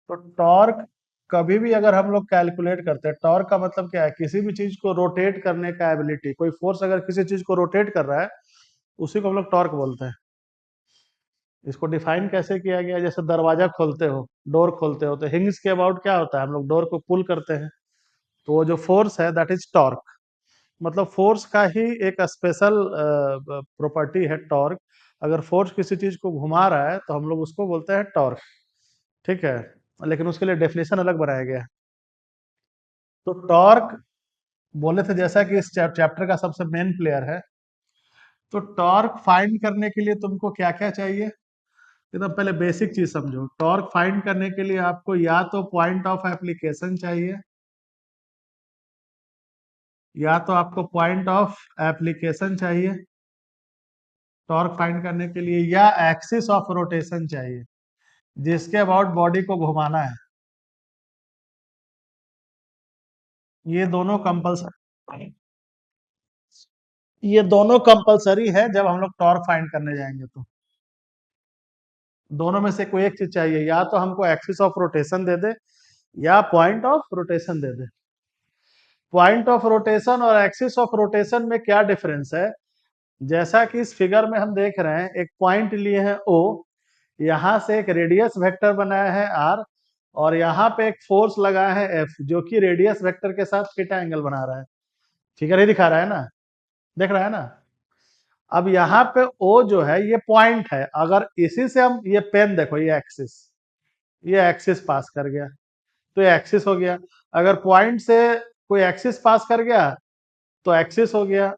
तो टॉर्क कभी भी अगर हम लोग कैलकुलेट करते हैं, टॉर्क का मतलब क्या है, किसी भी चीज को रोटेट करने का एबिलिटी, कोई फोर्स अगर किसी चीज को रोटेट कर रहा है, उसी को हम लोग टॉर्क बोलते हैं। इसको डिफाइन कैसे किया गया, जैसे दरवाजा खोलते हो, डोर खोलते हो, तो हिंग्स के अबाउट क्या होता है, हम लोग डोर को पुल करते हैं, तो वो जो फोर्स है दैट इज टॉर्क। मतलब फोर्स का ही एक स्पेशल प्रॉपर्टी है टॉर्क। अगर फोर्स किसी चीज को घुमा रहा है तो हम लोग उसको बोलते हैं टॉर्क। ठीक है, लेकिन उसके लिए डेफिनेशन अलग बनाया गया है। तो टॉर्क बोले थे जैसा कि इस चैप्टर का सबसे मेन प्लेयर है, तो टॉर्क फाइंड करने के लिए तुमको क्या क्या चाहिए, एकदम पहले बेसिक चीज समझो। टॉर्क फाइंड करने के लिए आपको या तो पॉइंट ऑफ एप्लीकेशन चाहिए, या तो आपको पॉइंट ऑफ एप्लीकेशन चाहिए टॉर्क फाइंड करने के लिए, या एक्सिस ऑफ रोटेशन चाहिए जिसके अबाउट बॉडी को घुमाना है। ये दोनों कंपल्सरी, ये दोनों कंपल्सरी है जब हम लोग टॉर्क फाइंड करने जाएंगे तो। दोनों में से कोई एक चीज चाहिए, या तो हमको एक्सिस ऑफ रोटेशन दे दे या point of rotation they they. Point of rotation और एक्सिस ऑफ रोटेशन में क्या डिफरेंस है, जैसा कि इस फिगर में हम देख रहे हैं, एक पॉइंट लिए हैं ओ, यहां से एक रेडियस वेक्टर बनाया है आर, और यहाँ पे एक फोर्स लगा है एफ जो कि रेडियस वेक्टर के साथ थीटा एंगल बना रहा है। फिगर ही दिखा रहा है ना, देख रहा है ना। अब यहाँ पे ओ जो है ये पॉइंट है, अगर इसी से हम ये पेन देखो, ये एक्सिस पास कर गया तो ये एक्सिस हो गया। अगर पॉइंट से कोई एक्सिस पास कर गया तो एक्सिस हो गया,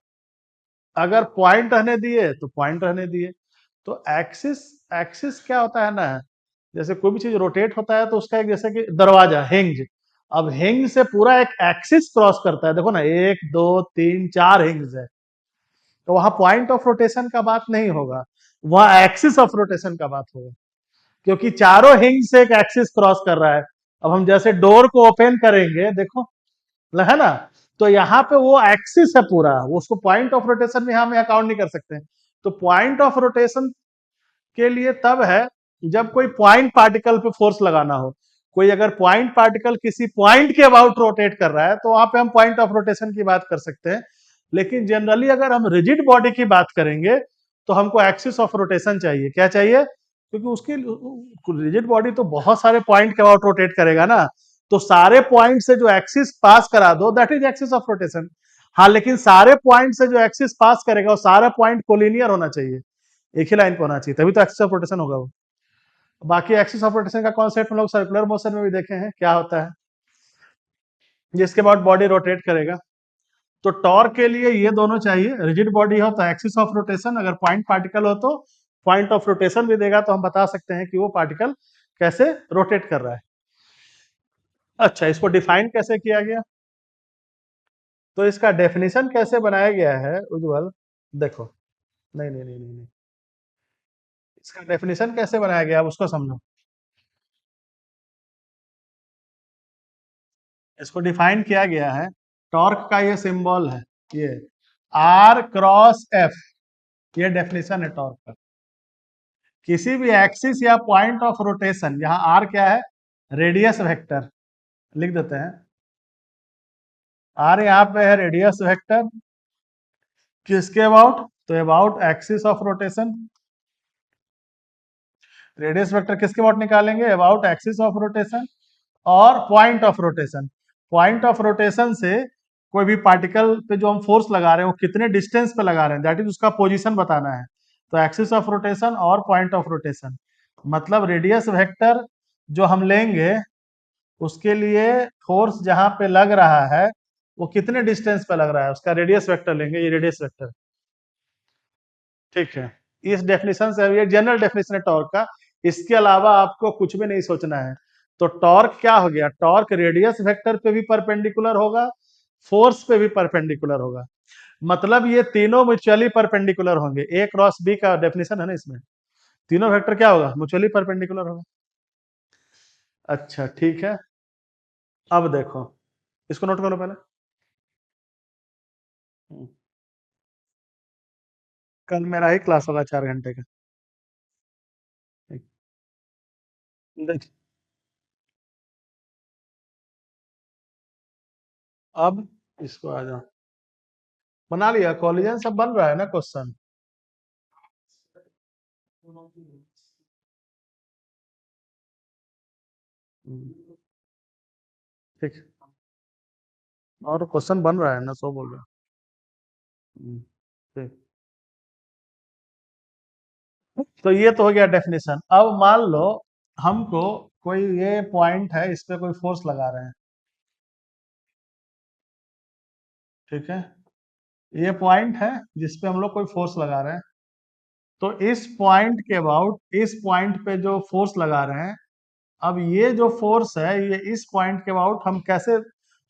अगर पॉइंट रहने दिए तो पॉइंट रहने दिए। तो एक्सिस, एक्सिस क्या होता है ना, जैसे कोई भी चीज रोटेट होता है तो उसका एक, जैसे कि दरवाजा हिंज, अब हिंज से पूरा एक एक्सिस क्रॉस करता है, देखो ना, एक दो तीन चार हिंज है, तो वहां पॉइंट ऑफ रोटेशन का बात नहीं होगा, वहां एक्सिस ऑफ रोटेशन का बात होगा, क्योंकि चारों हिंज से एक एक्सिस क्रॉस कर रहा है। अब हम जैसे डोर को ओपन करेंगे, देखो, है ना, तो यहाँ पे वो एक्सिस है पूरा, वो उसको पॉइंट ऑफ रोटेशन में हम अकाउंट नहीं कर सकते। तो पॉइंट ऑफ रोटेशन के लिए तब है जब कोई पॉइंट पार्टिकल पे फोर्स लगाना हो। कोई अगर पॉइंट पार्टिकल किसी पॉइंट के अबाउट रोटेट कर रहा है तो वहां पे हम पॉइंट ऑफ रोटेशन की बात कर सकते हैं। लेकिन जनरली अगर हम रिजिड बॉडी की बात करेंगे तो हमको एक्सिस ऑफ रोटेशन चाहिए। क्या चाहिए, क्योंकि उसकी रिजिड बॉडी तो बहुत सारे पॉइंट के अबाउट रोटेट करेगा ना, तो सारे पॉइंट से जो एक्सिस पास करा दो that is axis of rotation. हाँ, लेकिन सारे पॉइंट से जो एक्सिस पास करेगा वो सारा पॉइंट कोलिनियर होना चाहिए, एक ही लाइन पे होना चाहिए, तभी तो एक्सिस ऑफ रोटेशन होगा वो। बाकी एक्सिस ऑफ रोटेशन का कॉन्सेप्ट हम लोग सर्कुलर मोशन में भी देखे हैं क्या होता है, जिसके बाद बॉडी रोटेट करेगा। तो टॉर्क के लिए ये दोनों चाहिए, रिजिड बॉडी हो तो एक्सिस ऑफ रोटेशन, अगर पॉइंट पार्टिकल हो तो पॉइंट ऑफ रोटेशन भी देगा, तो हम बता सकते हैं कि वो पार्टिकल कैसे रोटेट कर रहा है। अच्छा, इसको डिफाइन कैसे किया गया, तो इसका डेफिनेशन कैसे बनाया गया है उज्जवल, देखो, नहीं नहीं नहीं नहीं नहीं, इसका डेफिनेशन कैसे बनाया गया है उसको समझो। इसको डिफाइन किया गया है, टॉर्क का ये सिंबल है, ये आर क्रॉस एफ, ये डेफिनेशन है टॉर्क का। किसी भी एक्सिस या पॉइंट ऑफ रोटेशन, यहाँ आर क्या है, रेडियस वेक्टर, लिख देते हैं, आर यहाँ पे है रेडियस वेक्टर, किसके अबाउट, तो about axis of rotation. Radius vector किसके अबाउट निकालेंगे, अबाउट एक्सिस ऑफ रोटेशन। और point of rotation, point of rotation से कोई भी पार्टिकल पे जो हम फोर्स लगा रहे हैं वो कितने डिस्टेंस पे लगा रहे हैं, दैट इज उसका पोजीशन बताना है। तो एक्सिस ऑफ रोटेशन और पॉइंट ऑफ रोटेशन, मतलब रेडियस वेक्टर जो हम लेंगे उसके लिए फोर्स जहां पे लग रहा है वो कितने डिस्टेंस पे लग रहा है, उसका रेडियस वेक्टर लेंगे, ये रेडियस वेक्टर। ठीक है, इस डेफिनेशन से, ये जनरल डेफिनेशन है टॉर्क का, इसके अलावा आपको कुछ भी नहीं सोचना है। तो टॉर्क क्या हो गया, टॉर्क रेडियस वेक्टर पे भी परपेंडिकुलर होगा, फोर्स पे भी परपेंडिकुलर होगा, मतलब ये तीनों म्यूचुअली परपेंडिकुलर होंगे। ए क्रॉस बी का डेफिनेशन है ना इसमें, तीनों वेक्टर क्या होगा, म्यूचुअली परपेंडिकुलर होगा। अच्छा ठीक है, अब देखो, इसको नोट करो पहले। कल मेरा ही क्लास होगा 4 घंटे का। ठीक। देख, अब इसको आ जाओ, बना लिया, कॉलिजन सब बन रहा है ना क्वेश्चन। ठीक, और क्वेश्चन बन रहा है ना, सो बोल रहा हूँ। ठीक, तो ये तो हो गया डेफिनेशन। अब मान लो हमको कोई ये पॉइंट है, इस पे कोई फोर्स लगा रहे हैं, ठीक है, ये पॉइंट है जिस पे हम लोग कोई फोर्स लगा रहे हैं। तो इस पॉइंट के अबाउट, इस पॉइंट पे जो फोर्स लगा रहे हैं, अब ये जो फोर्स है ये इस पॉइंट के अबाउट हम कैसे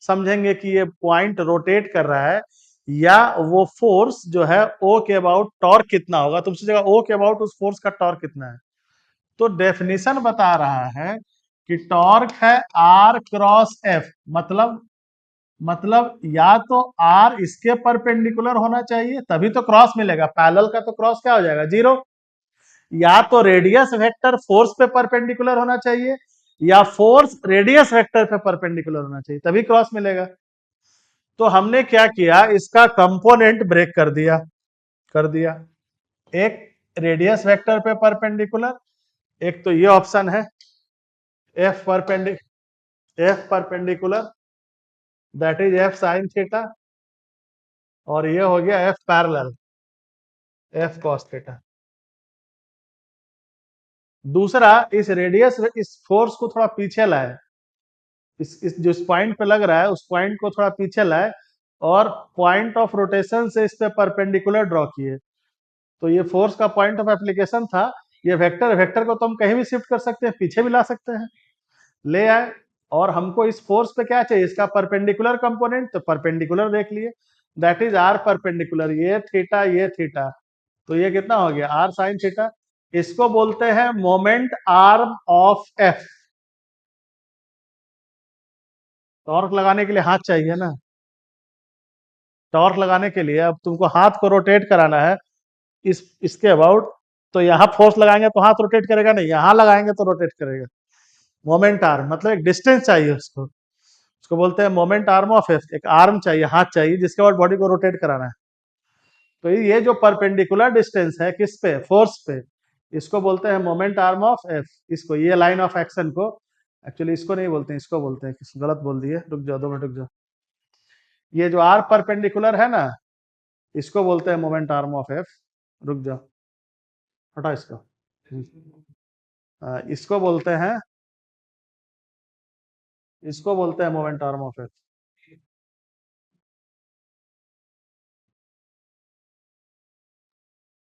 समझेंगे कि ये पॉइंट रोटेट कर रहा है, या वो फोर्स जो है ओ के अबाउट टॉर्क कितना होगा, तुम सोचेगा ओ के अबाउट उस फोर्स का टॉर्क कितना है। तो डेफिनेशन बता रहा है कि टॉर्क है आर क्रॉस एफ, मतलब या तो आर इसके परपेंडिकुलर होना चाहिए तभी तो क्रॉस मिलेगा, पैरेलल का तो क्रॉस क्या हो जाएगा, जीरो। या तो रेडियस वेक्टर फोर्स पे परपेंडिकुलर होना चाहिए, या फोर्स रेडियस वेक्टर पे परपेंडिकुलर होना चाहिए, तभी क्रॉस मिलेगा। तो हमने क्या किया, इसका कंपोनेंट ब्रेक कर दिया। एक रेडियस वेक्टर पे परपेंडिकुलर, एक तो ये ऑप्शन है F perpendicular, that is F sine theta, और ये हो गया F parallel, F cos theta. दूसरा, इस फोर्स को थोड़ा पीछे लाए, इस जो इस पॉइंट पे लग रहा है उस पॉइंट को थोड़ा पीछे लाए, और पॉइंट ऑफ रोटेशन से इस पे परपेंडिकुलर ड्रॉ किए। तो ये फोर्स का पॉइंट ऑफ एप्लीकेशन था। ये वेक्टर, वेक्टर को तो हम कहीं भी शिफ्ट कर सकते हैं, पीछे भी ला सकते हैं, ले आए। और हमको इस फोर्स पे क्या चाहिए, इसका परपेंडिकुलर कंपोनेंट, तो परपेंडिकुलर देख लिए, दैट इज आर परपेंडिकुलर, ये थीटा, तो ये कितना हो गया, आर साइन थीटा। इसको बोलते हैं moment arm of F. Torque लगाने के लिए हाथ चाहिए ना, टॉर्क लगाने के लिए अब तुमको हाथ को रोटेट कराना है इसके अबाउट, तो यहाँ फोर्स लगाएंगे तो हाथ रोटेट करेगा नहीं, यहाँ लगाएंगे तो रोटेट करेगा। मोमेंट आर्म मतलब एक डिस्टेंस चाहिए उसको, उसको बोलते हैं मोमेंट आर्म ऑफ एफ। एक आर्म चाहिए, हाथ चाहिए, जिसके बाद बॉडी को रोटेट कराना है। तो ये जो परपेंडिकुलर डिस्टेंस है किस पे, फोर्स पे, इसको बोलते हैं मोमेंट आर्म ऑफ एफ। इसको, ये लाइन ऑफ एक्शन को, एक्चुअली इसको नहीं बोलते हैं, इसको बोलते हैं, गलत बोल दिए, रुक जाओ 2 मिनट रुक जाओ। ये जो आर परपेंडिकुलर है ना, इसको बोलते हैं मोमेंट आर्म ऑफ एफ। रुक जाओ, हटा इसको। इसको बोलते हैं, मोमेंट आर्म ऑफ एफ।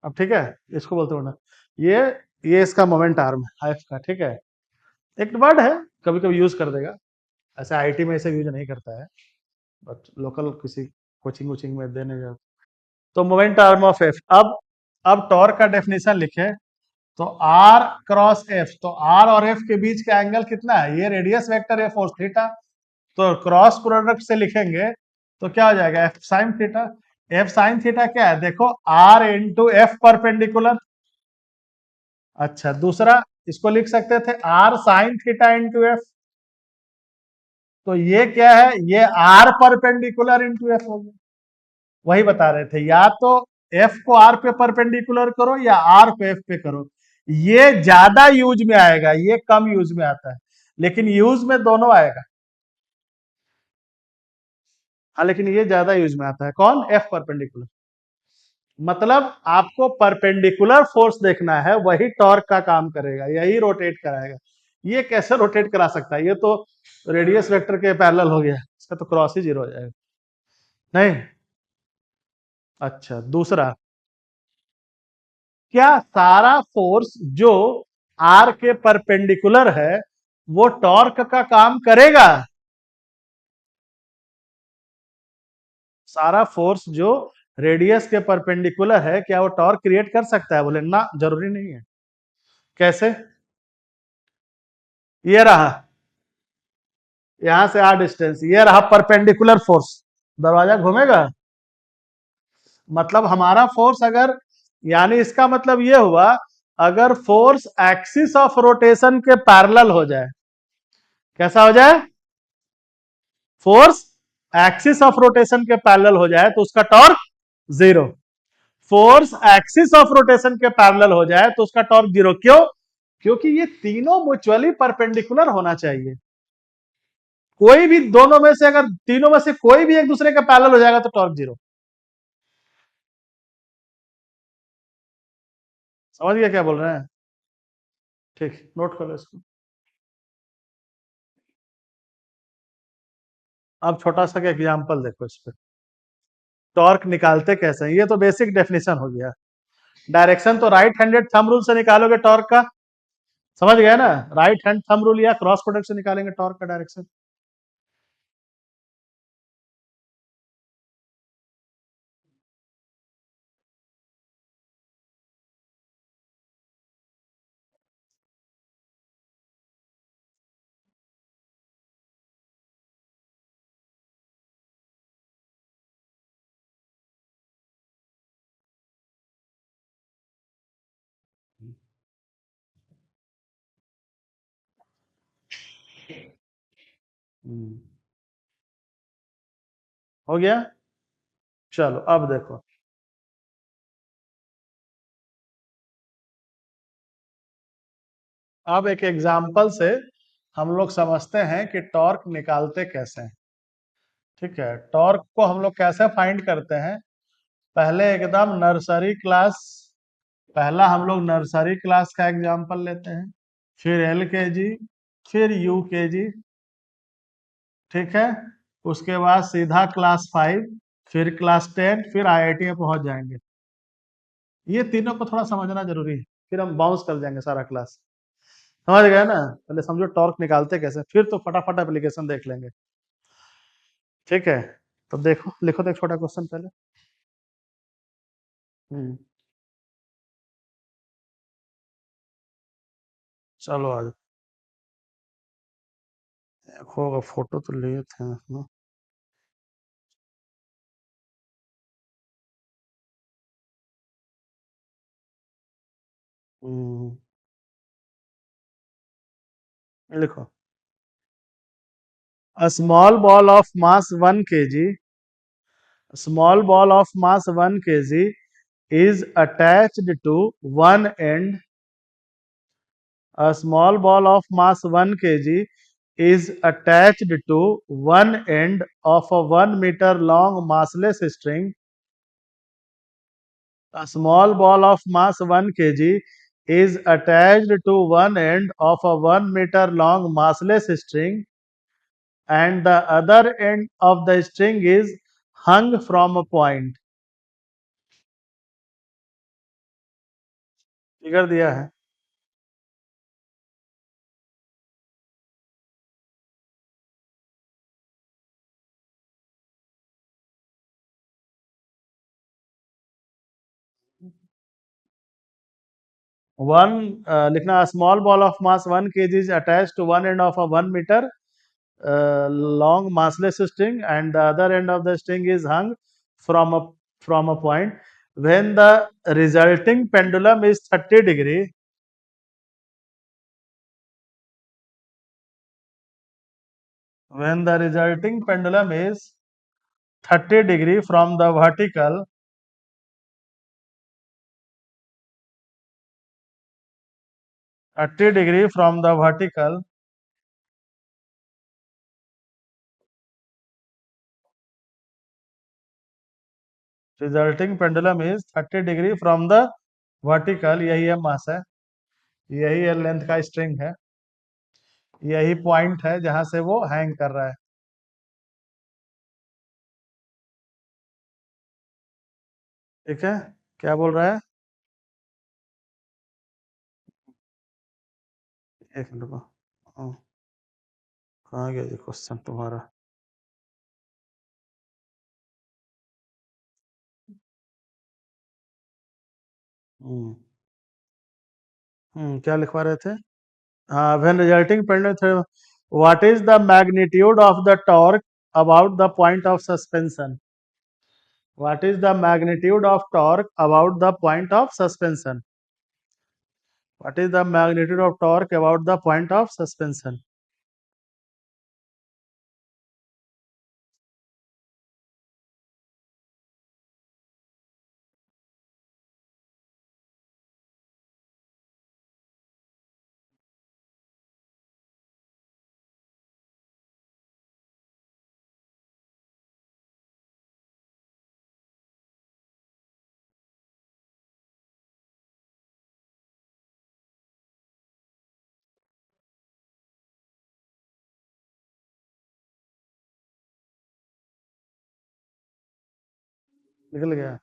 अब ठीक है, इसको बोलते हैं ना, ये ये इसका मोमेंट आर्म है एफ का, ठीक है। एक वर्ड है, कभी कभी यूज कर देगा, ऐसे आईटी में इसे यूज नहीं करता है, बट लोकल किसी कोचिंग वोचिंग में देने जाओ तो मोमेंट आर्म ऑफ एफ। अब टॉर्क का डेफिनेशन लिखे, तो आर क्रॉस एफ, तो आर और एफ के बीच का एंगल कितना है, ये रेडियस वेक्टर है फोर्स थीटा, तो क्रॉस प्रोडक्ट से लिखेंगे तो क्या हो जाएगा, F sine theta. F sine theta क्या है, देखो आर इंटू एफ परपेंडिकुलर। अच्छा, दूसरा इसको लिख सकते थे R sine theta into F, तो ये क्या है, ये आर परपेंडिकुलर इंटू एफ हो गया। वही बता रहे थे, या तो एफ को आर पे परपेंडिकुलर करो या आर को एफ पे करो, ये ज्यादा यूज में आएगा, ये कम यूज में आता है, लेकिन यूज में दोनों आएगा। हाँ, लेकिन ये ज्यादा यूज में आता है, कौन, एफ परपेंडिकुलर। मतलब आपको परपेंडिकुलर फोर्स देखना है, वही टॉर्क का काम करेगा, यही रोटेट कराएगा। ये कैसे रोटेट करा सकता है, ये तो रेडियस वेक्टर के पैरेलल हो गया, इसका तो क्रॉस ही जीरो हो जाएगा। नहीं, अच्छा, दूसरा, क्या सारा फोर्स जो आर के परपेंडिकुलर है वो टॉर्क का काम करेगा, सारा फोर्स जो रेडियस के परपेंडिकुलर है क्या वो टॉर्क क्रिएट कर सकता है, बोले ना, जरूरी नहीं है। कैसे, ये रहा, यहां से आ डिस्टेंस, ये रहा परपेंडिकुलर फोर्स, दरवाजा घूमेगा, मतलब हमारा फोर्स अगर, यानी इसका मतलब ये हुआ, अगर फोर्स एक्सिस ऑफ रोटेशन के पैरेलल हो जाए, कैसा हो जाए, फोर्स एक्सिस ऑफ रोटेशन के पैरेलल हो जाए तो उसका torque zero. Force axis of rotation के पैरेलल हो जाए तो उसका टॉर्क जीरो। क्यों? क्योंकि ये तीनों म्यूचुअली परपेंडिकुलर होना चाहिए। कोई भी दोनों में से, अगर तीनों में से कोई भी एक दूसरे के पैरेलल हो जाएगा तो टॉर्क जीरो। समझ गया क्या बोल रहे हैं? ठीक, नोट कर लो इसको। अब छोटा सा एग्जांपल देखो इस पे। टॉर्क निकालते कैसे हैं, ये तो बेसिक डेफिनेशन हो गया। डायरेक्शन तो राइट हैंडेड थंब रूल से निकालोगे टॉर्क का, समझ गए ना? राइट हैंड थंब रूल या क्रॉस प्रोडक्ट से निकालेंगे टॉर्क का डायरेक्शन। हो गया? चलो अब देखो, अब एक एग्जाम्पल से हम लोग समझते हैं कि टॉर्क निकालते कैसे हैं। ठीक है, टॉर्क को हम लोग कैसे फाइंड करते हैं? पहले एकदम नर्सरी क्लास, पहला हम लोग नर्सरी क्लास का एग्जाम्पल लेते हैं, फिर एलकेजी, फिर यूकेजी। ठीक है, उसके बाद सीधा क्लास 5, फिर क्लास 10, फिर आईआईटी में पहुंच जाएंगे। ये तीनों को थोड़ा समझना जरूरी है, फिर हम बाउंस कर जाएंगे सारा क्लास। समझ गए ना? पहले समझो टॉर्क निकालते कैसे, फिर तो फटाफट एप्लीकेशन देख लेंगे। ठीक है, तो देखो, लिखो तो एक छोटा क्वेश्चन पहले। हम्म, चलो आज देखो, फोटो तो लिए थे ना। हम्म, लिखो, a small ball of mass 1 kg, small ball of mass 1 kg is attached to one end. A small ball of mass 1 kg is attached to one end of a 1 meter long massless string. A small ball of mass 1 kg is attached to one end of a 1 meter long massless string, and the other end of the string is hung from a point. Figure दिया है। One लिखना, small ball of mass 1 kg is attach to one end of a 1 meter long massless string, and the other end of the string is hung from a point. When the resulting pendulum is 30 degree, when the resulting pendulum is 30 degree from the vertical, 30 degree from the vertical, resulting pendulum is 30 degree from the vertical, यही है मास है, यही है length का string है, यही point है जहां से वो हैंग कर रहा है। ठीक है, क्या बोल रहा है? एक मिनट रुको। हाँ, कहाँ गया ये क्वेश्चन तुम्हारा? हम्म, क्या लिखवा रहे थे? हाँ, when resulting pendulum, what is the magnitude of the torque about the point of suspension? What is the magnitude of torque about the point of suspension? What is the magnitude of torque about the point of suspension? निकल गया।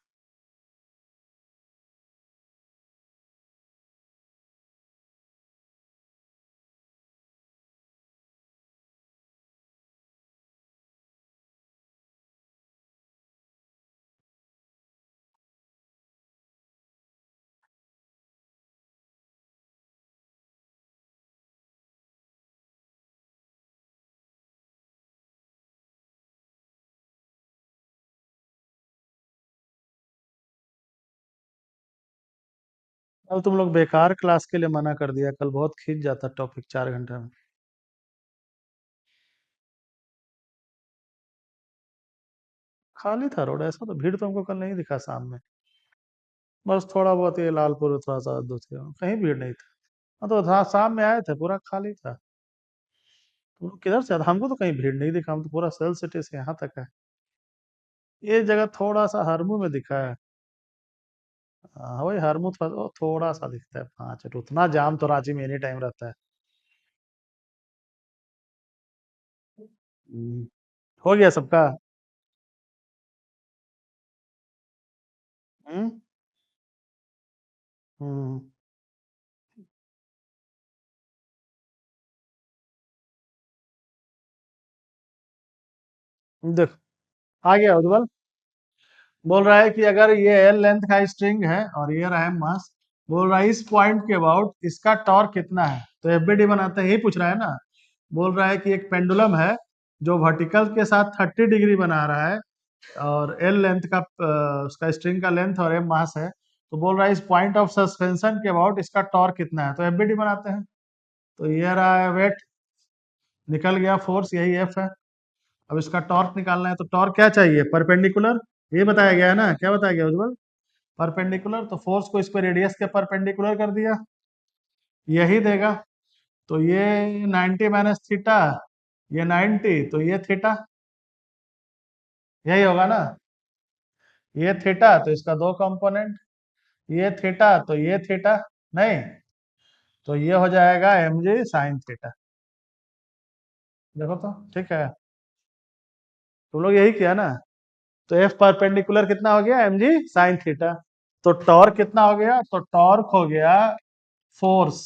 कल तुम लोग बेकार class के लिए मना कर दिया, कल बहुत खींच जाता टॉपिक 4 घंटे में। खाली था रोड, ऐसा तो भीड़ तो हमको कल नहीं दिखा शाम में। बस थोड़ा बहुत ये लालपुर थोड़ा सा दूसरे कहीं भीड़ नहीं था। हाँ तो हाँ शाम में आए थे, पूरा खाली था। तुम लोग किधर से आए थे? हमको तो कहीं भीड़ नहीं दिखा, हम तो पूरा सेल सिटी से यहाँ तक है। ये जगह थोड़ा सा हरमू में दिखा है। हाँ वही हरमू थोड़ा सा दिखता है 5 मिनट, उतना जाम तो रांची में एनी टाइम रहता है। हम्म, हो गया सबका। हम्म। हम्म। देखो आ गया उज्जवल। बोल रहा है कि अगर ये एल लेंथ का स्ट्रिंग है और ये रहा है मास, बोल रहा है इस पॉइंट के अबाउट इसका टॉर्क कितना है, तो एफबीडी बनाते ही पूछ रहा है ना। बोल रहा है कि एक पेंडुलम है जो वर्टिकल के साथ 30 डिग्री बना रहा है, और एल लेंथ का उसका स्ट्रिंग का लेंथ और एम मास है, तो बोल रहा है इस पॉइंट ऑफ सस्पेंशन के अबाउट इसका टॉर्क कितना है, तो एफबीडी बनाते हैं। तो ये रहा है वेट, निकल गया फोर्स, यही एफ है। अब इसका टॉर्क निकालना है, तो टॉर्क क्या चाहिए, परपेंडिकुलर। ये बताया गया है ना, क्या बताया गया उज्जवल, परपेंडिकुलर। तो फोर्स को इस पे रेडियस के परपेंडिकुलर कर दिया, यही देगा। तो ये 90 माइनस थीटा, ये 90, तो ये थीटा, यही होगा ना। ये थीटा तो इसका दो कंपोनेंट, ये थीटा तो ये थीटा, नहीं, तो ये हो जाएगा एम जी साइन थीटा। देखो तो ठीक है, तुम लोग यही किया ना। तो एफ परपेंडिकुलर कितना हो गया, एम जी साइन थीटा। तो टॉर्क कितना हो गया, तो टॉर्क हो गया force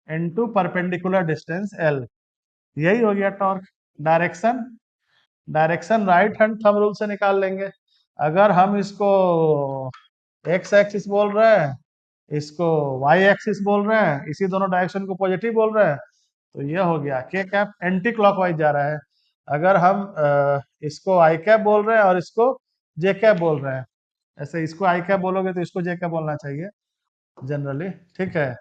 into perpendicular distance L, यही हो गया torque. Direction, direction right hand thumb rule से निकाल लेंगे। अगर हम इसको एक्स एक्सिस बोल रहे हैं, इसको वाई एक्सिस बोल रहे हैं, इसी दोनों डायरेक्शन को पॉजिटिव बोल रहे हैं, तो ये हो गया के कैप, एंटी क्लॉकवाइज जा रहा है। अगर हम इसको आई कैप बोल रहे हैं और इसको जे कैप बोल रहे हैं, ऐसे इसको आई कैप बोलोगे तो इसको जे कैप बोलना चाहिए जनरली। ठीक है,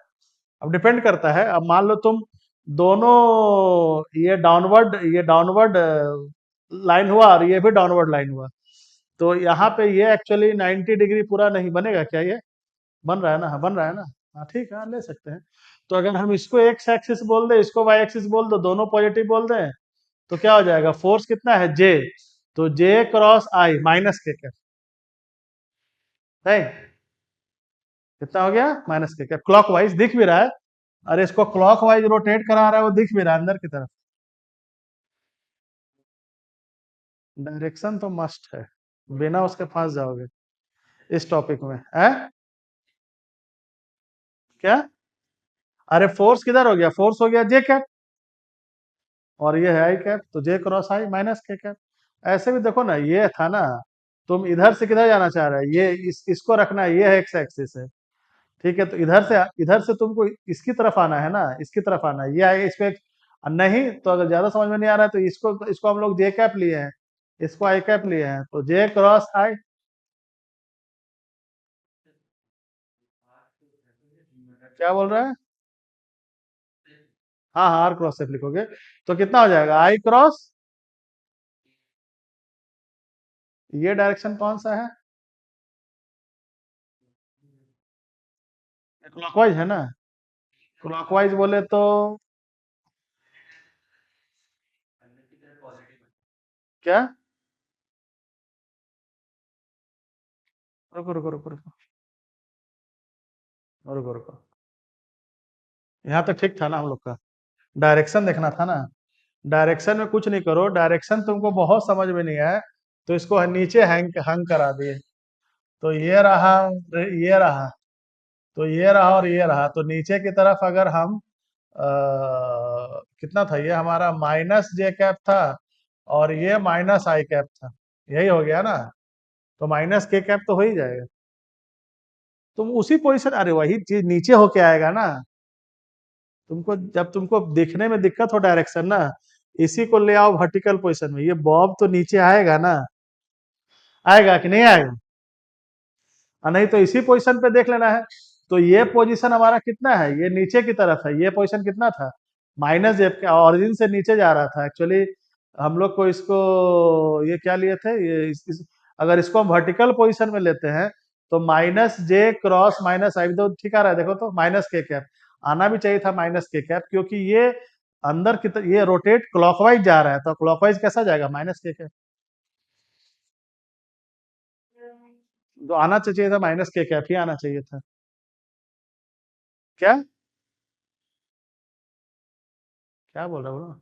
अब डिपेंड करता है। अब मान लो तुम दोनों, ये डाउनवर्ड लाइन हुआ और ये भी डाउनवर्ड लाइन हुआ, तो यहाँ पे ये एक्चुअली 90 डिग्री पूरा नहीं बनेगा क्या, ये बन रहा है ना, हाँ, बन रहा है ना। हाँ ठीक है, हाँ, ले सकते हैं। तो अगर हम इसको एक्स एक्सिस बोल दे, इसको वाई एक्सिस बोल दो, दोनों पॉजिटिव बोल दें, तो क्या हो जाएगा, फोर्स कितना है जे, तो जे क्रॉस आई माइनस के कैप, नहीं, कितना हो गया, माइनस के कैप, क्लॉकवाइज दिख भी रहा है। अरे इसको क्लॉकवाइज रोटेट करा रहा है, वो दिख भी रहा है अंदर की तरफ। डायरेक्शन तो मस्ट है, बिना उसके फंस जाओगे इस टॉपिक में है। क्या, अरे फोर्स किधर हो गया, फोर्स हो गया जे कैप, और ये है आई कैप, तो जे क्रॉस आई माइनस के कैप। ऐसे भी देखो ना, ये था ना, तुम इधर से किधर जाना चाह रहे हो, ये इसको रखना है, ये है एक्स एक्सिस है। ठीक है, तो इधर से तुमको इसकी तरफ आना है ना, इसकी तरफ आना है, ये आएगा इस पे। नहीं तो अगर ज्यादा समझ में नहीं आ रहा है, तो इसको हम लोग जे कैप लिए हैं, इसको आई कैप लिए हैं, तो जे क्रॉस आई। क्या बोल रहा है, हाँ हाँ, आर क्रॉस से लिखोगे तो कितना हो जाएगा, आई क्रॉस, ये डायरेक्शन कौन सा है, क्लॉकवाइज है ना। क्लॉकवाइज बोले तो क्या, रुको रुको रुको रुको, रुको रुको, यहाँ तो ठीक था ना हम लोग का, डायरेक्शन देखना था ना। डायरेक्शन में कुछ नहीं करो, डायरेक्शन तुमको बहुत समझ में नहीं आया, तो इसको नीचे हैंग हंग करा दिए। तो ये रहा, तो ये रहा और ये रहा। तो नीचे की तरफ अगर हम कितना था, ये हमारा माइनस जे कैप था और ये माइनस आई कैप था, यही हो गया ना। तो माइनस के कैप तो हो ही जाएगा। तुम उसी पोजीशन, अरे वही चीज नीचे होके आएगा ना। तुमको जब तुमको देखने में दिक्कत हो डायरेक्शन ना, इसी को ले आओ वर्टिकल पोजीशन में, ये बॉब तो नीचे आएगा ना। आएगा कि नहीं आएगा? नहीं तो इसी पोजीशन पे देख लेना है। तो ये पोजीशन हमारा कितना है, ये नीचे की तरफ है। ये पोजीशन कितना था, माइनस जेब के ऑरिजिन से नीचे जा रहा था एक्चुअली। हम लोग को इसको, ये क्या लिए थे, अगर इसको हम वर्टिकल पोजीशन में लेते हैं तो माइनस जे क्रॉस माइनस आई तो ठीक आ रहा है। देखो तो माइनस के कैप आना भी चाहिए था, माइनस के कैप, क्योंकि ये अंदर की ये रोटेट क्लॉकवाइज जा रहा है, तो क्लॉकवाइज कैसा जाएगा, माइनस के कैप। तो आना चाहिए था, माइनस के कैप ही आना चाहिए था। क्या क्या बोल रहा हूँ?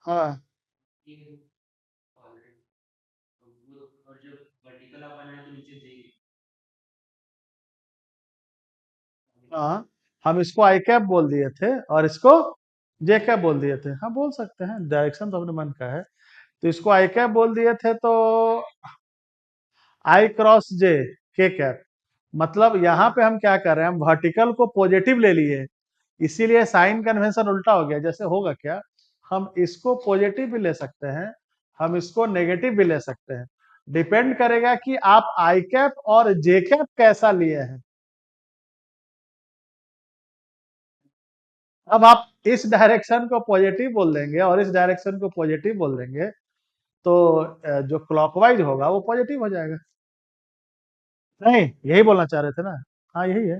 हाँ हाँ, हम इसको आई कैप बोल दिए थे और इसको जे कैप बोल दिए थे। हाँ बोल सकते हैं, डायरेक्शन तो अपने मन का है। तो इसको आई कैप बोल दिए थे, तो आई क्रॉस जे के कैप, मतलब यहाँ पे हम क्या कर रहे हैं, हम वर्टिकल को पॉजिटिव ले लिए, इसीलिए साइन कन्वेंशन उल्टा हो गया। जैसे होगा क्या, हम इसको पॉजिटिव भी ले सकते हैं, हम इसको नेगेटिव भी ले सकते हैं। डिपेंड करेगा कि आप आई कैप और जे कैप कैसा लिए हैं। अब आप इस डायरेक्शन को पॉजिटिव बोल देंगे और इस डायरेक्शन को पॉजिटिव बोल देंगे, तो जो क्लॉकवाइज होगा वो पॉजिटिव हो जाएगा। नहीं, यही बोलना चाह रहे थे ना। हाँ यही है।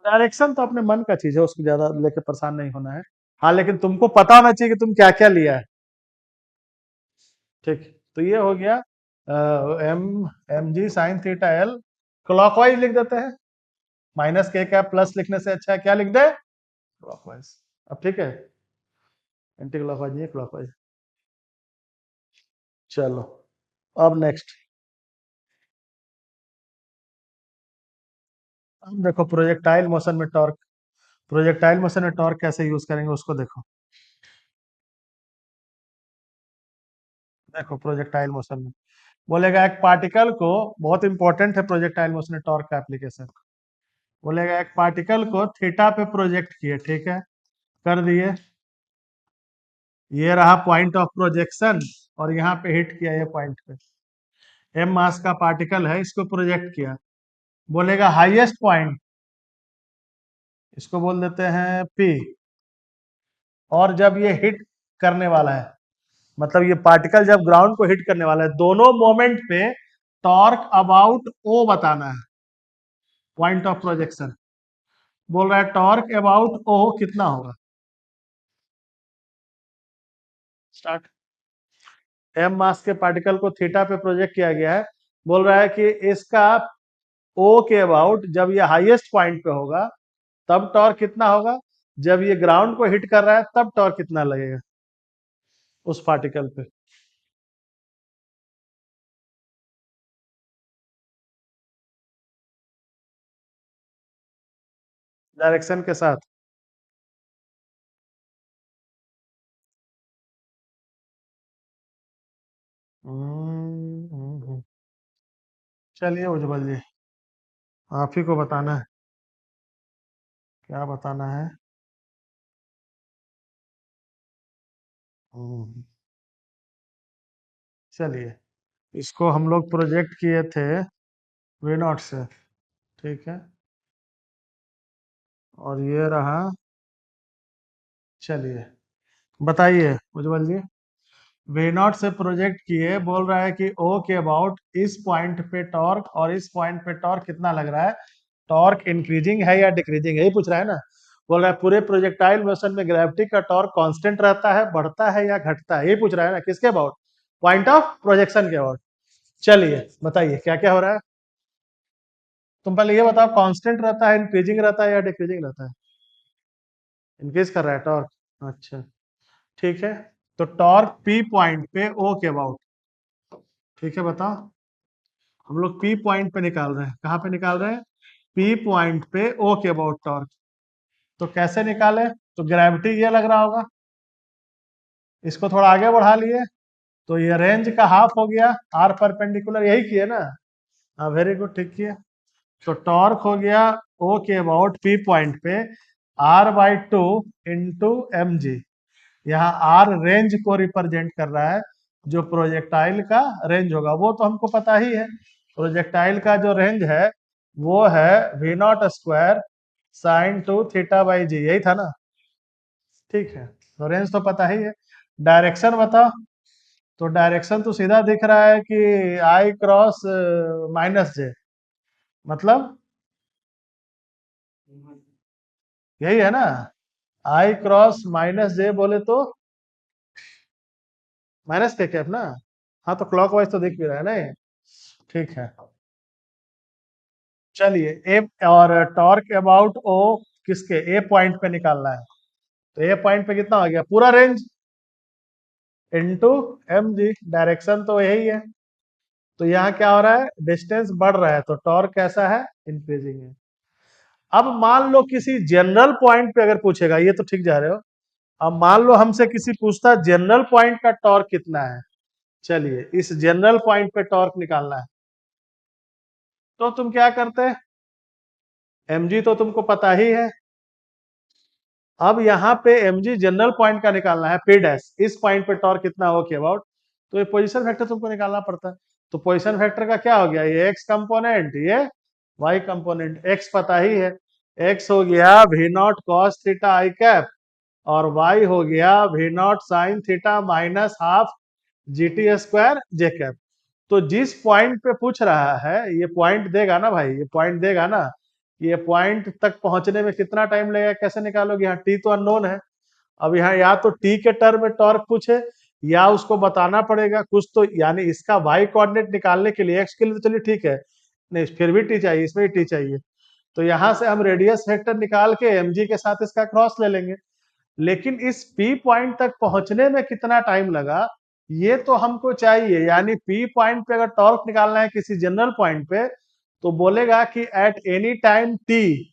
डायरेक्शन तो अपने मन का चीज है, उसको ज्यादा लेके परेशान नहीं होना है। हाँ लेकिन तुमको पता होना चाहिए कि तुम क्या क्या लिया है। ठीक, तो ये हो गया M M G sine theta L. Clockwise लिख देते हैं, माइनस के कैप प्लस लिखने से अच्छा है क्या लिख दे, क्लॉकवाइज। अब ठीक है, एंटी क्लॉकवाइज नहीं, क्लॉकवाइज। चलो, अब नेक्स्ट। अब देखो प्रोजेक्टाइल मोशन में टॉर्क, प्रोजेक्टाइल मोशन में टॉर्क कैसे यूज करेंगे उसको देखो। देखो प्रोजेक्टाइल मोशन में बोलेगा एक पार्टिकल को, बहुत इंपॉर्टेंट है प्रोजेक्टाइल मोशन में टॉर्क का एप्लीकेशन। बोलेगा एक पार्टिकल को थीटा पे प्रोजेक्ट किए, ठीक है, कर दिए। ये रहा पॉइंट ऑफ प्रोजेक्शन और यहाँ पे हिट किया ये पॉइंट पे। एम मास का पार्टिकल है, इसको प्रोजेक्ट किया। बोलेगा हाईएस्ट पॉइंट, इसको बोल देते हैं पी। और जब ये हिट करने वाला है, मतलब ये पार्टिकल जब ग्राउंड को हिट करने वाला है, दोनों मोमेंट पे टॉर्क अबाउट ओ बताना है, पॉइंट ऑफ प्रोजेक्शन। बोल रहा है टॉर्क अबाउट ओ कितना होगा। स्टार्ट। एम मास के पार्टिकल को थीटा पे प्रोजेक्ट किया गया है। बोल रहा है कि इसका ओ के अबाउट जब ये हाईएस्ट पॉइंट पे होगा तब टॉर्क कितना होगा, जब ये ग्राउंड को हिट कर रहा है तब टॉर्क कितना लगेगा उस पार्टिकल पे। डायरेक्शन के साथ। चलिए उज्जवल जी, आप ही को बताना है, क्या बताना है। हम्म, चलिए, इसको हम लोग प्रोजेक्ट किए थे वे नॉट से, ठीक है। और ये रहा, चलिए बताइए उज्जवल जी। वे नॉट से प्रोजेक्ट किए, बोल रहा है कि ओ के अबाउट इस पॉइंट पे टॉर्क और इस पॉइंट पे टॉर्क कितना लग रहा है, टॉर्क इंक्रीजिंग है या डिक्रीजिंग, यही पूछ रहा है ना। बोल रहा है पूरे प्रोजेक्टाइल मोशन में ग्रेविटी का टॉर्क कांस्टेंट रहता है, बढ़ता है या घटता है, यही पूछ रहा है ना, किसके अबाउट, पॉइंट ऑफ प्रोजेक्शन के अबाउट। चलिए बताइए क्या क्या हो रहा है। तुम पहले ये बताओ, कांस्टेंट रहता है, इंक्रीजिंग रहता है या डिक्रीजिंग रहता है। इंक्रीज कर रहा है टॉर्क, अच्छा ठीक है। तो टॉर्क पी पॉइंट पे ओ के अबाउट, ठीक है बताओ। हम लोग पी पॉइंट पे निकाल रहे हैं, कहाँ पे निकाल रहे हैं? पी पॉइंट पे ओ के अबाउट टॉर्क। तो कैसे निकाले? तो ग्रेविटी ये लग रहा होगा, इसको थोड़ा आगे बढ़ा लिए, तो ये रेंज का हाफ हो गया, आर परपेंडिकुलर, यही किए ना? हाँ वेरी गुड, ठीक किए। तो टॉर्क हो गया ओ के अबाउट पी पॉइंट पे R/2 इंटू एम जी। यहाँ आर रेंज को रिप्रेजेंट कर रहा है, जो प्रोजेक्टाइल का रेंज होगा वो तो हमको पता ही है। प्रोजेक्टाइल का जो रेंज है वो है V0 square sine two theta by G, यही था ना? ठीक है, तो रेंज तो पता ही है। डायरेक्शन बताओ। तो डायरेक्शन तो सीधा दिख रहा है कि आई क्रॉस माइनस जे, मतलब यही है ना? आई क्रॉस माइनस जे बोले तो माइनस के कैप ना? हाँ तो क्लॉकवाइज तो दिख भी रहा है ना ये। ठीक है, चलिए ए और टॉर्क अबाउट ओ किसके? ए पॉइंट पे निकालना है। तो ए पॉइंट पे कितना हो गया? पूरा range into M G, direction तो यही है। तो यहाँ क्या हो रहा है? डिस्टेंस बढ़ रहा है, तो टॉर्क कैसा है? इंक्रीजिंग है। अब मान लो किसी जनरल पॉइंट पे अगर पूछेगा, ये तो ठीक जा रहे हो। अब मान लो हमसे किसी पूछता जनरल पॉइंट का टॉर्क कितना है, चलिए इस जनरल पॉइंट पे टॉर्क निकालना है, तो तुम क्या करते? mg तो तुमको पता ही है। अब यहाँ पे mg जनरल पॉइंट का निकालना है, p डैश, इस पॉइंट पे टॉर्क कितना हो के अबाउट, तो ये पोजीशन फैक्टर तुमको निकालना पड़ता है। तो पोजीशन फैक्टर का क्या हो गया? ये x कंपोनेंट, ये y कंपोनेंट। x पता ही है, x हो गया v0 cos theta I cap, और y हो गया v0 sin theta minus half GT square J cap. तो जिस पॉइंट पे पूछ रहा है, ये पॉइंट देगा ना भाई, ये पॉइंट देगा ना, ये पॉइंट तक पहुंचने में कितना टाइम लगेगा, कैसे निकालोगे? यहाँ टी तो अननोन है। अब यहाँ या तो टी के टर्म में टॉर्क पूछे, या उसको बताना पड़ेगा कुछ तो, यानी इसका वाई कोऑर्डिनेट निकालने के लिए, एक्स के लिए तो चलिए ठीक है, नहीं फिर भी टी चाहिए, इसमें भी टी चाहिए। तो यहाँ से हम रेडियस वेक्टर निकाल के एमजी के साथ इसका क्रॉस ले लेंगे। लेकिन इस पी पॉइंट तक पहुंचने में कितना टाइम लगा, ये तो हमको चाहिए। यानी पी पॉइंट पे अगर टॉर्क निकालना है किसी जनरल पॉइंट पे, तो बोलेगा कि एट एनी टाइम टी,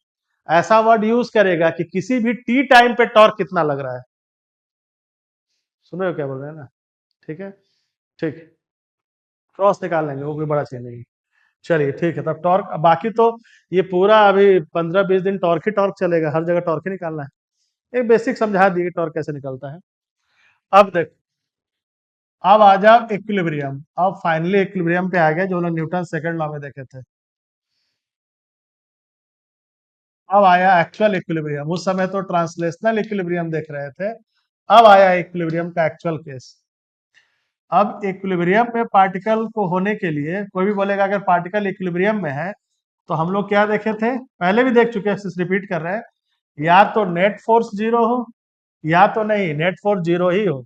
ऐसा वर्ड यूज करेगा कि किसी भी टी टाइम पे टॉर्क कितना लग रहा है। सुन रहे हो क्या बोल रहे हैं ना? ठीक है, ठीक है, क्रॉस निकाल लेंगे, वो कोई बड़ा चीज नहीं। चलिए ठीक है, तब टॉर्क बाकी तो ये पूरा अभी 15-20 दिन टॉर्क ही टॉर्क चलेगा, हर जगह टॉर्क ही निकालना है। एक बेसिक समझा दिए टॉर्क कैसे निकलता है। अब देख, अब आ जाओ इक्विलिब्रियम। अब फाइनली इक्विलिब्रियम पे आ गए, जो लोग न्यूटन सेकंड लॉ में देखे थे। अब आया एक्चुअल इक्विलिब्रियम, उस समय तो ट्रांसलेशनल इक्विलिब्रियम देख रहे थे, अब आया इक्विलिब्रियम का एक्चुअल केस। अब इक्विलिब्रियम में पार्टिकल को होने के लिए, कोई भी बोलेगा अगर पार्टिकल इक्विलिब्रियम में है, तो हम लोग क्या देखे थे, पहले भी देख चुके हैं, रिपीट कर रहे हैं। या तो नेट फोर्स जीरो हो, या तो नहीं नेट फोर्स जीरो ही हो,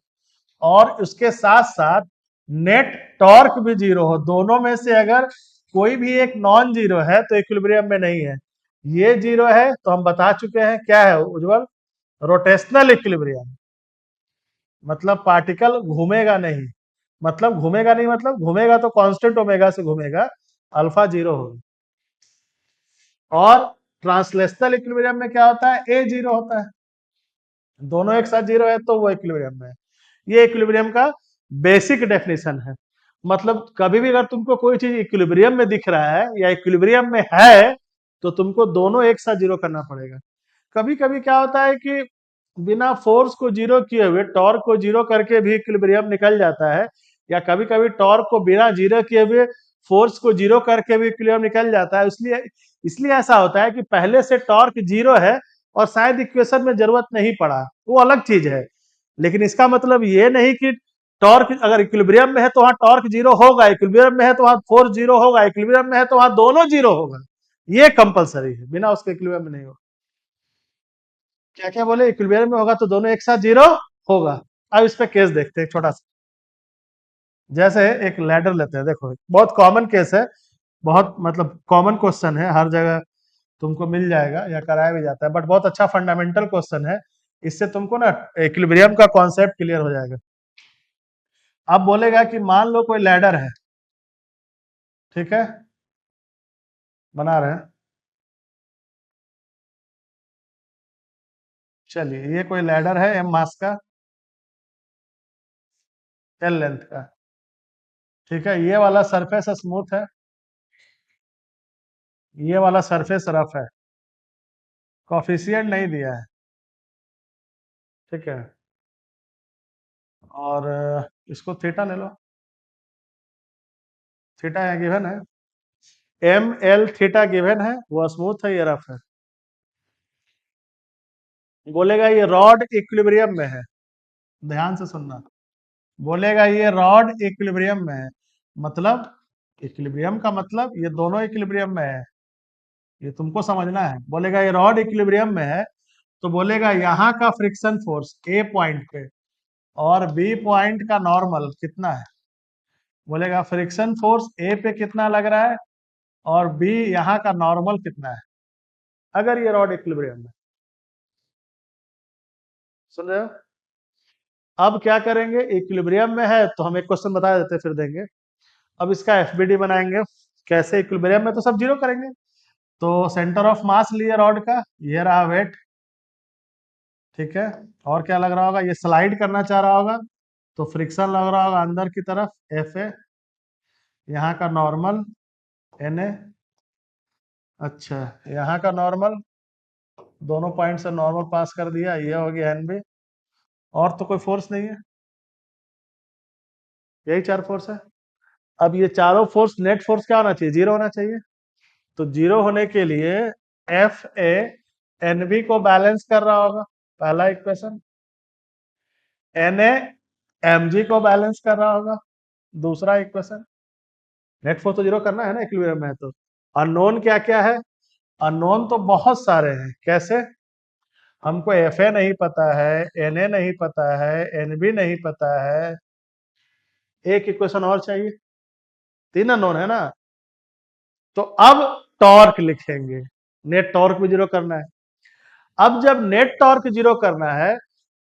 और उसके साथ साथ नेट टॉर्क भी जीरो हो। दोनों में से अगर कोई भी एक नॉन जीरो है तो इक्विलिब्रियम में नहीं है। ये जीरो है तो हम बता चुके हैं क्या है उज्जवल, रोटेशनल इक्विलिब्रियम। मतलब पार्टिकल घूमेगा नहीं, मतलब घूमेगा नहीं, मतलब घूमेगा तो कांस्टेंट ओमेगा से घूमेगा, अल्फा जीरो होगा। और ट्रांसलेशनल इक्विलिब्रियम में क्या होता है? ए जीरो होता है, दोनों एक साथ जीरो है तो वो इक्विलिब्रियम में है। ये इक्विलिब्रियम का बेसिक डेफिनेशन है। मतलब कभी भी अगर तुमको कोई चीज इक्विलिब्रियम में दिख रहा है या इक्विलिब्रियम में है, तो तुमको दोनों एक साथ जीरो करना पड़ेगा। कभी कभी क्या होता है कि बिना फोर्स को जीरो किए हुए टॉर्क को जीरो करके भी इक्विलिब्रियम निकल जाता है, या कभी कभी टॉर्क को बिना जीरो किए हुए फोर्स को जीरो करके भी इक्विलिब्रियम निकल जाता है। इसलिए इसलिए ऐसा होता है कि पहले से टॉर्क जीरो है और शायद इक्वेशन में जरूरत नहीं पड़ा, वो अलग चीज है। लेकिन इसका मतलब ये नहीं कि टॉर्क अगर इक्विलिब्रियम में है तो वहां टॉर्क जीरो होगा, इक्विलिब्रियम में है तो वहां फोर्स जीरो होगा, इक्विलिब्रियम में है तो वहां दोनों जीरो होगा। ये कंपलसरी है, बिना उसके इक्विलिब्रियम में नहीं होगा। क्या क्या बोले? इक्विलिब्रियम में होगा तो दोनों एक साथ जीरो होगा। अब इस पे केस देखते हैं छोटा सा। जैसे एक लैडर लेते हैं, देखो बहुत कॉमन केस है, बहुत मतलब कॉमन क्वेश्चन है, हर जगह तुमको मिल जाएगा या कराया भी जाता है, बट बहुत अच्छा फंडामेंटल क्वेश्चन है। इससे तुमको ना इक्विलिब्रियम का कॉन्सेप्ट क्लियर हो जाएगा। अब बोलेगा कि मान लो कोई लैडर है, ठीक है, बना रहे हैं, चलिए ये कोई लैडर है एम मास का, एल लेंथ का, ठीक है, ये वाला सरफेस स्मूथ है, ये वाला सरफेस रफ है, कॉफिशिएंट नहीं दिया है, ठीक है, और इसको थीटा ले लो, थीटा यहाँ गिवन है, एम एल थीटा गिवन है, वो स्मूथ है, ये रफ है। बोलेगा ये रॉड इक्विलिब्रियम में है, ध्यान से सुनना, बोलेगा ये रॉड इक्विलिब्रियम में है, मतलब इक्विलिब्रियम का मतलब ये दोनों इक्विलिब्रियम में है, ये तुमको समझना है। बोलेगा ये रॉड इक्विलिब्रियम में है, तो बोलेगा यहाँ का फ्रिक्शन फोर्स ए पॉइंट पे और बी पॉइंट का नॉर्मल कितना है, बोलेगा फ्रिक्शन फोर्स ए पे कितना लग रहा है और बी यहाँ का नॉर्मल कितना है, अगर ये रॉड इक्विलिब्रियम में, सुन रहे हो। अब क्या करेंगे, इक्विलिब्रियम में है तो हम एक क्वेश्चन बता देते फिर देंगे। अब इसका एफबीडी बनाएंगे, कैसे, इक्विलिब्रियम में तो सब जीरो करेंगे, तो सेंटर ऑफ मास लिए रॉड का, ये रहा वेट, ठीक है, और क्या लग रहा होगा, ये स्लाइड करना चाह रहा होगा तो फ्रिक्शन लग रहा होगा अंदर की तरफ, एफ ए, यहाँ का नॉर्मल एन ए, अच्छा यहाँ का नॉर्मल, दोनों पॉइंट से नॉर्मल पास कर दिया, ये हो गया एन बी, और तो कोई फोर्स नहीं है, यही चार फोर्स है। अब ये चारों फोर्स, नेट फोर्स क्या होना चाहिए, जीरो होना चाहिए, तो जीरो होने के लिए एफ ए एन बी को बैलेंस कर रहा होगा, पहला equation, N A M G को बैलेंस कर रहा होगा, दूसरा इक्वेशन, नेट फोर्स तो जीरो करना है ना इक्विलिब्रियम में, तो अननोन क्या क्या है, अननोन तो बहुत सारे हैं, कैसे, हमको एफ ए नहीं पता है, एन ए नहीं पता है, एन बी नहीं पता है, एक इक्वेशन और चाहिए, तीन अननोन है ना, तो अब टॉर्क लिखेंगे, नेट टॉर्क भी जीरो करना है। अब जब नेट टॉर्क जीरो करना है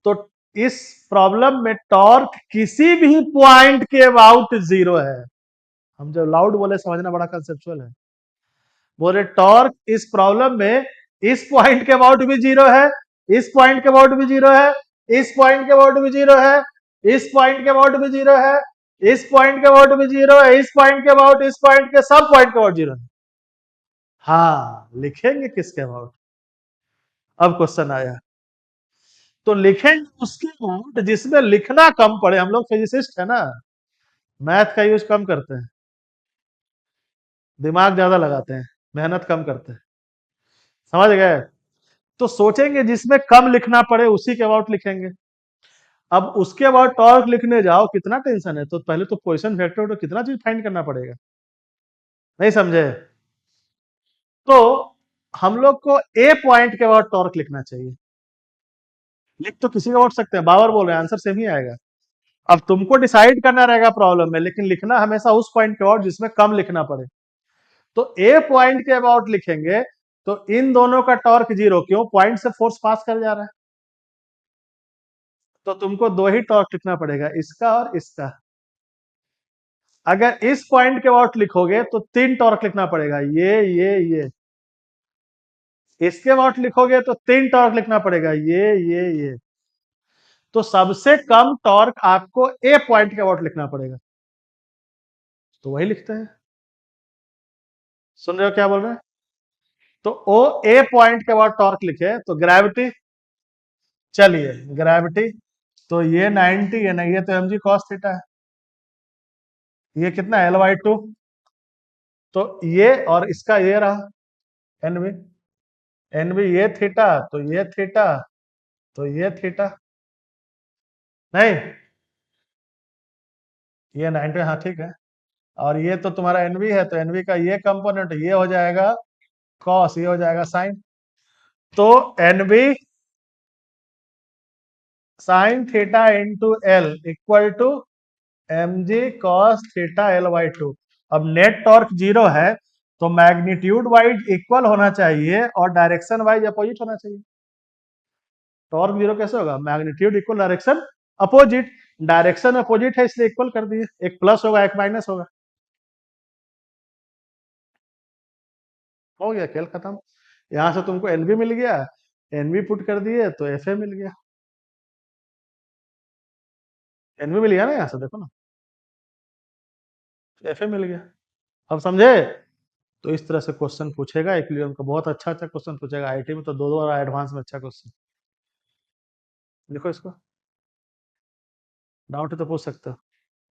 तो इस प्रॉब्लम में टॉर्क किसी भी पॉइंट के अबाउट जीरो है, हम जब लाउड बोले समझना बड़ा कंसेप्चुअल है, बोले टॉर्क इस प्रॉब्लम में इस पॉइंट के अबाउट भी जीरो है, इस पॉइंट के अबाउट भी जीरो है, इस पॉइंट के अबाउट भी जीरो है, इस पॉइंट के अबाउट भी जीरो है, इस पॉइंट के अबाउट भी जीरो है, इस पॉइंट के अबाउट, इस पॉइंट के सब पॉइंट के अबाउट जीरो है। हाँ लिखेंगे किसके अबाउट, अब क्वेश्चन आया, तो लिखेंगे उसके अबाउट जिसमें लिखना कम पड़े, हम लोग फिजिसिस्ट है ना, मैथ का यूज कम करते हैं, दिमाग ज्यादा लगाते हैं, मेहनत कम करते हैं, समझ गए, तो सोचेंगे जिसमें कम लिखना पड़े उसी के अबाउट लिखेंगे। अब उसके अबाउट टॉर्क लिखने जाओ कितना टेंशन है, तो पहले तो पोजीशन वेक्टर तो कितना चीज फाइंड करना पड़ेगा, नहीं समझे, तो हम लोग को ए पॉइंट के अबाउट टॉर्क लिखना चाहिए, लिख तो किसी का उठ सकते हैं, बाबर बोल रहे हैं, आंसर सेम ही आएगा। अब तुमको डिसाइड करना रहेगा प्रॉब्लम में, लेकिन लिखना हमेशा उस पॉइंट के अबाउट जिसमें कम लिखना पड़े, तो ए पॉइंट के अबाउट लिखेंगे, तो इन दोनों का टॉर्क जीरो, क्यों, पॉइंट से फोर्स पास कर जा रहा है, तो तुमको दो ही टॉर्क लिखना पड़ेगा, इसका और इसका। अगर इस पॉइंट के अबाउट लिखोगे तो तीन टॉर्क लिखना पड़ेगा, ये इसके अबाउट लिखोगे तो तीन टॉर्क लिखना पड़ेगा, ये, तो सबसे कम टॉर्क आपको ए पॉइंट के अबाउट लिखना पड़ेगा, तो वही लिखते हैं, सुन रहे हो क्या बोल रहे हैं, तो ओ ए पॉइंट के बाद टॉर्क लिखे तो ग्रेविटी, चलिए ग्रेविटी, तो ये 90 है ना, ये तो एम जी कॉस थीटा है, ये कितना एल वाई टू, तो ये और इसका ये रहा एन बी, एन बी ये थीटा, तो ये थीटा, तो ये थीटा, नहीं ये 90, हाँ ठीक है, और ये तो तुम्हारा एनवी है, तो एनवी का ये कंपोनेंट ये हो जाएगा कॉस, ये हो जाएगा साइन, तो NB sine theta into L equal to M G cos theta L by two. अब नेट टॉर्क जीरो है तो मैग्नीट्यूड वाइज इक्वल होना चाहिए और डायरेक्शन वाइज अपोजिट होना चाहिए, टॉर्क जीरो कैसे होगा, magnitude equal direction opposite, direction opposite है इसलिए इक्वल कर दिए, एक प्लस होगा एक माइनस होगा, हो गया खेल खत्म। यहाँ से तुमको एन बी मिल गया, एन बी पुट कर दिए तो एफ ए मिल गया, एन बी मिल गया ना, यहाँ से देखो ना एफ ए मिल गया। अब समझे? तो इस तरह से क्वेश्चन पूछेगा इक्विलिब्रियम का, बहुत अच्छा अच्छा क्वेश्चन पूछेगा आईटी में, तो दो दो बार एडवांस में अच्छा क्वेश्चन। देखो इसको, डाउट है तो पूछ सकते हो।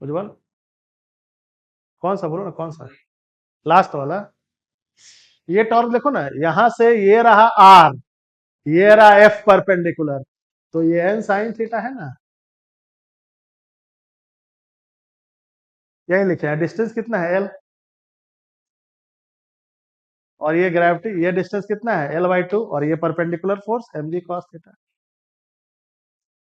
उज्जवल, कौन सा बोलो ना, कौन सा लास्ट वाला? ये टॉर्क देखो ना, यहां से ये रहा आर, ये रहा एफ परपेंडिकुलर, तो ये एन साइन थीटा है ना, यही लिखे हैं। डिस्टेंस कितना है एल, और ये ग्रेविटी, ये डिस्टेंस कितना है एल बाई टू, और ये perpendicular force M G cos theta.